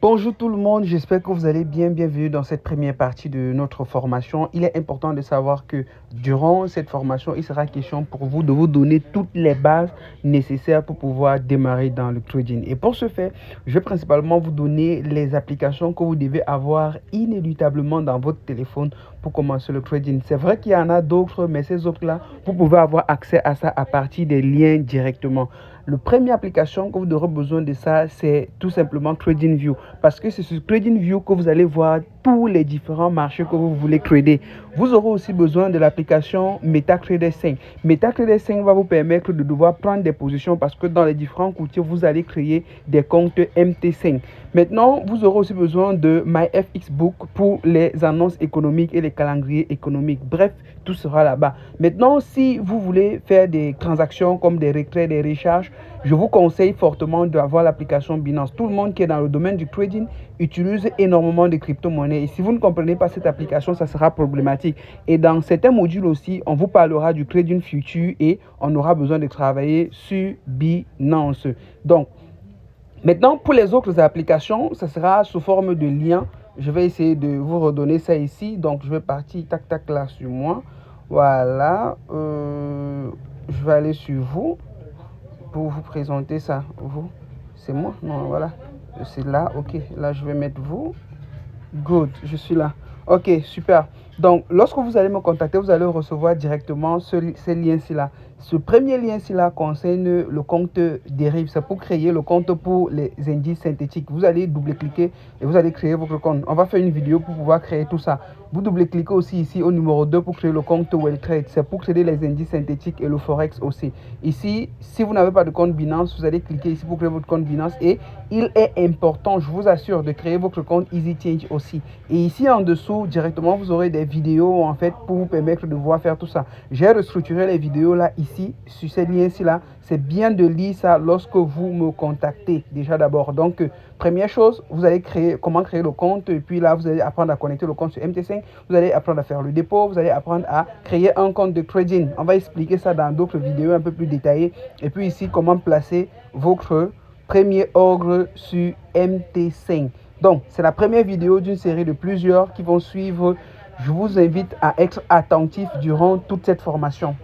Bonjour tout le monde, j'espère que vous allez bien. Bienvenue dans cette première partie de notre formation. Il est important de savoir que durant cette formation, il sera question pour vous de vous donner toutes les bases nécessaires pour pouvoir démarrer dans le trading. Et pour ce faire, je vais principalement vous donner les applications que vous devez avoir inéluctablement dans votre téléphone pour commencer le trading. C'est vrai qu'il y en a d'autres, mais ces autres-là, vous pouvez avoir accès à ça à partir des liens directement. La première application que vous aurez besoin de ça, c'est tout simplement TradingView. Parce que c'est sur TradingView que vous allez voir tous les différents marchés que vous voulez trader. Vous aurez aussi besoin de l'application MetaTrader 5. MetaTrader 5 va vous permettre de devoir prendre des positions parce que dans les différents courtiers, vous allez créer des comptes MT5. Maintenant, vous aurez aussi besoin de MyFXBook pour les annonces économiques et les calendriers économiques. Bref, tout sera là-bas. Maintenant, si vous voulez faire des transactions comme des retraits, des recharges, je vous conseille fortement d'avoir l'application Binance. Tout le monde qui est dans le domaine du trading utilise énormément de crypto-monnaies. Et si vous ne comprenez pas cette application, ça sera problématique. Et dans certains modules aussi, on vous parlera du trading futur et on aura besoin de travailler sur Binance. Donc, maintenant, pour les autres applications, ça sera sous forme de lien. Je vais essayer de vous redonner ça ici. Donc, je vais partir tac tac là sur moi. Voilà. Je vais aller sur vous pour vous présenter ça. Vous, c'est moi? Non, voilà. C'est là. Ok. Là, je vais mettre vous. Good. Je suis là. Ok, super. Donc, lorsque vous allez me contacter, vous allez recevoir directement ces liens-ci là. Ce premier lien-ci là concerne le compte dérive. C'est pour créer le compte pour les indices synthétiques. Vous allez double-cliquer et vous allez créer votre compte. On va faire une vidéo pour pouvoir créer tout ça. Vous double-cliquez aussi ici au numéro 2 pour créer le compte WellTrade. C'est pour créer les indices synthétiques et le Forex aussi. Ici, si vous n'avez pas de compte Binance, vous allez cliquer ici pour créer votre compte Binance. Et il est important, je vous assure, de créer votre compte EasyChange aussi. Et ici en dessous, directement, vous aurez des vidéos en fait pour vous permettre de pouvoir faire tout ça. J'ai restructuré les vidéos là, ici, sur ces liens-ci là. C'est bien de lire ça lorsque vous me contactez déjà d'abord. Donc, première chose, vous allez créer, comment créer le compte. Et puis là, vous allez apprendre à connecter le compte sur MT5. Vous allez apprendre à faire le dépôt. Vous allez apprendre à créer un compte de trading. On va expliquer ça dans d'autres vidéos un peu plus détaillées. Et puis ici, comment placer votre premier ordre sur MT5. Donc, c'est la première vidéo d'une série de plusieurs qui vont suivre. Je vous invite à être attentif durant toute cette formation.